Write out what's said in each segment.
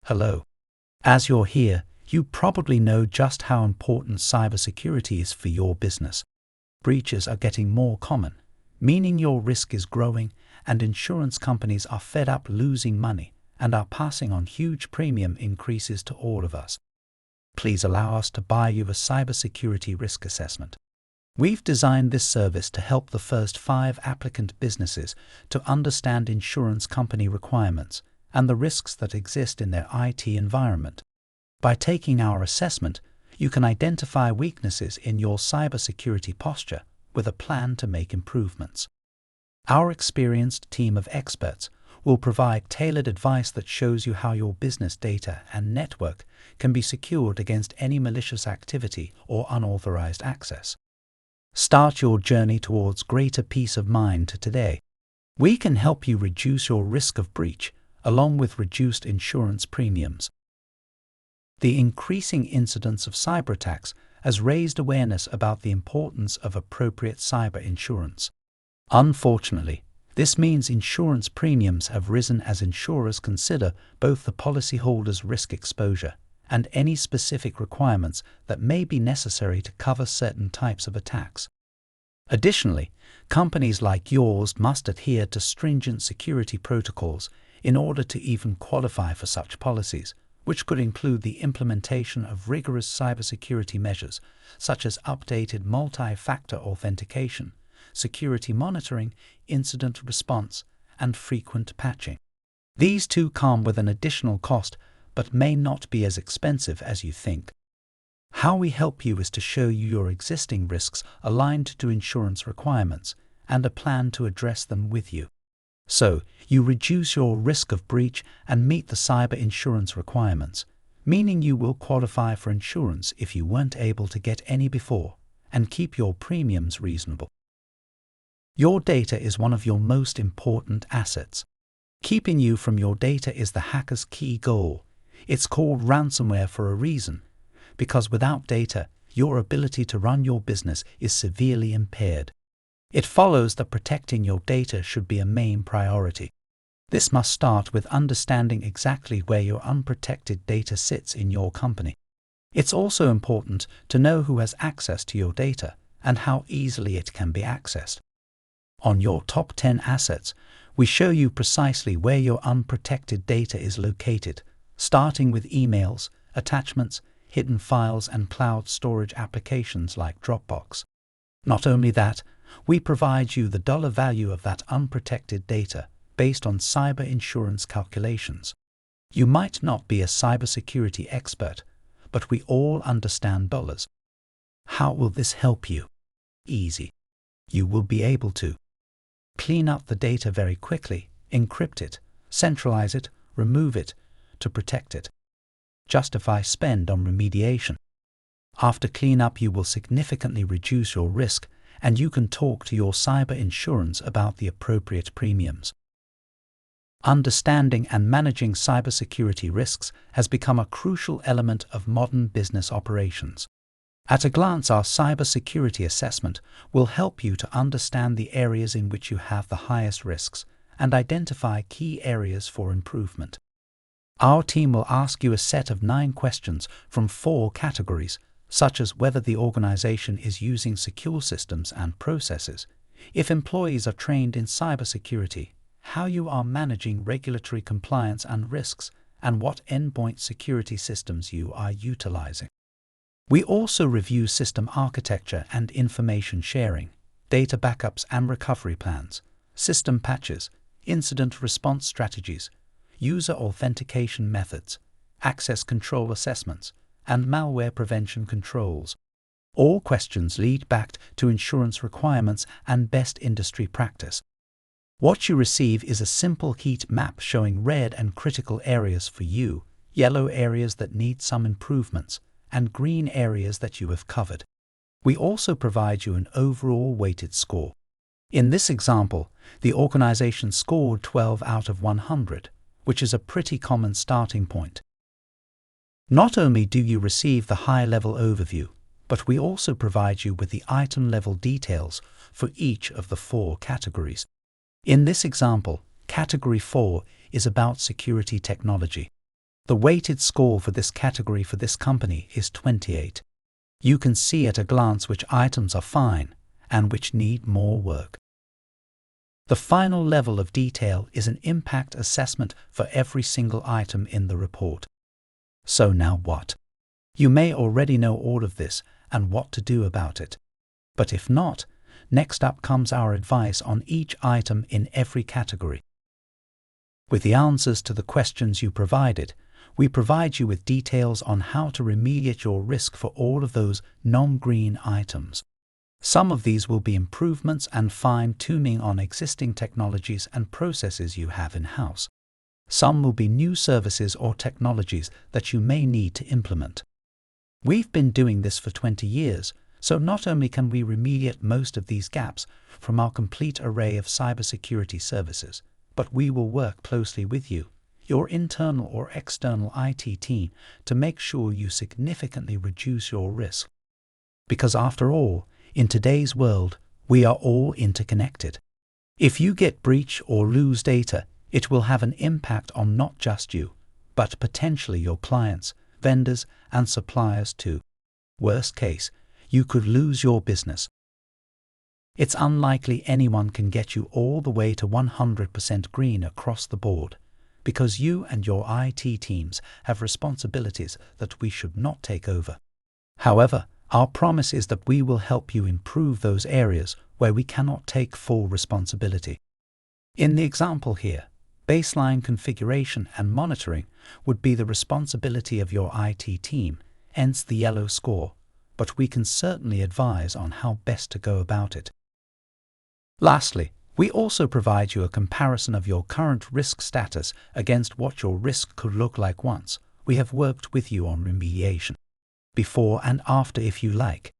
Hello. As you're here, you probably know just how important cybersecurity is for your business. Breaches are getting more common, meaning your risk is growing, and insurance companies are fed up losing money and are passing on huge premium increases to all of us. Please allow us to buy you a cybersecurity risk assessment. We've designed this service to help the first 5 applicant businesses to understand insurance company requirements and the risks that exist in their IT environment. By taking our assessment, you can identify weaknesses in your cybersecurity posture with a plan to make improvements. Our experienced team of experts will provide tailored advice that shows you how your business data and network can be secured against any malicious activity or unauthorized access. Start your journey towards greater peace of mind today. We can help you reduce your risk of breach, along with reduced insurance premiums. The increasing incidence of cyber attacks has raised awareness about the importance of appropriate cyber insurance. Unfortunately, this means insurance premiums have risen as insurers consider both the policyholder's risk exposure and any specific requirements that may be necessary to cover certain types of attacks. Additionally, companies like yours must adhere to stringent security protocols in order to even qualify for such policies, which could include the implementation of rigorous cybersecurity measures such as updated multi-factor authentication, security monitoring, incident response, and frequent patching. These too come with an additional cost, but may not be as expensive as you think. How we help you is to show you your existing risks aligned to insurance requirements and a plan to address them with you. So, you reduce your risk of breach and meet the cyber insurance requirements, meaning you will qualify for insurance if you weren't able to get any before, and keep your premiums reasonable. Your data is one of your most important assets. Keeping you from your data is the hacker's key goal. It's called ransomware for a reason, because without data, your ability to run your business is severely impaired. It follows that protecting your data should be a main priority. This must start with understanding exactly where your unprotected data sits in your company. It's also important to know who has access to your data and how easily it can be accessed. On your top 10 assets, we show you precisely where your unprotected data is located, starting with emails, attachments, hidden files, and cloud storage applications like Dropbox. Not only that, we provide you the dollar value of that unprotected data based on cyber insurance calculations. You might not be a cybersecurity expert, but we all understand dollars. How will this help you? Easy. You will be able to clean up the data very quickly, encrypt it, centralize it, remove it, to protect it. Justify spend on remediation. After cleanup, you will significantly reduce your risk, and you can talk to your cyber insurance about the appropriate premiums. Understanding and managing cybersecurity risks has become a crucial element of modern business operations. At a glance, our cybersecurity assessment will help you to understand the areas in which you have the highest risks and identify key areas for improvement. Our team will ask you a set of 9 questions from 4 categories, such as whether the organization is using secure systems and processes, if employees are trained in cybersecurity, how you are managing regulatory compliance and risks, and what endpoint security systems you are utilizing. We also review system architecture and information sharing, data backups and recovery plans, system patches, incident response strategies, user authentication methods, access control assessments, and malware prevention controls. All questions lead back to insurance requirements and best industry practice. What you receive is a simple heat map showing red and critical areas for you, yellow areas that need some improvements, and green areas that you have covered. We also provide you an overall weighted score. In this example, the organization scored 12 out of 100, which is a pretty common starting point. Not only do you receive the high-level overview, but we also provide you with the item-level details for each of the 4 categories. In this example, Category 4 is about security technology. The weighted score for this category for this company is 28. You can see at a glance which items are fine and which need more work. The final level of detail is an impact assessment for every single item in the report. So now what? You may already know all of this and what to do about it. But if not, next up comes our advice on each item in every category. With the answers to the questions you provided, we provide you with details on how to remediate your risk for all of those non-green items. Some of these will be improvements and fine-tuning on existing technologies and processes you have in-house. Some will be new services or technologies that you may need to implement. We've been doing this for 20 years, so not only can we remediate most of these gaps from our complete array of cybersecurity services, but we will work closely with you, your internal or external IT team, to make sure you significantly reduce your risk. Because after all, in today's world, we are all interconnected. If you get breached or lose data, it will have an impact on not just you, but potentially your clients, vendors, and suppliers too. Worst case, you could lose your business. It's unlikely anyone can get you all the way to 100% green across the board, because you and your IT teams have responsibilities that we should not take over. However, our promise is that we will help you improve those areas where we cannot take full responsibility. In the example here, baseline configuration and monitoring would be the responsibility of your IT team, hence the yellow score, but we can certainly advise on how best to go about it. Lastly, we also provide you a comparison of your current risk status against what your risk could look like once we have worked with you on remediation, before and after if you like.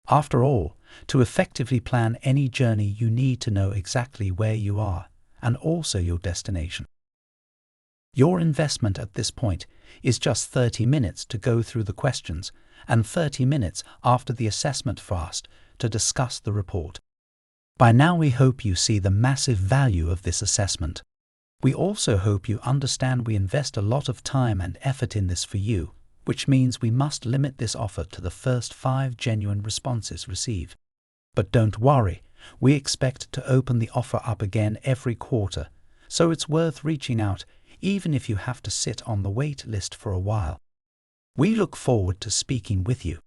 After all, to effectively plan any journey you need to know exactly where you are and also your destination. Your investment at this point is just 30 minutes to go through the questions and 30 minutes after the assessment fast to discuss the report. By now we hope you see the massive value of this assessment. We also hope you understand we invest a lot of time and effort in this for you, which means we must limit this offer to the first 5 genuine responses received. But don't worry, we expect to open the offer up again every quarter, so it's worth reaching out even if you have to sit on the wait list for a while. We look forward to speaking with you.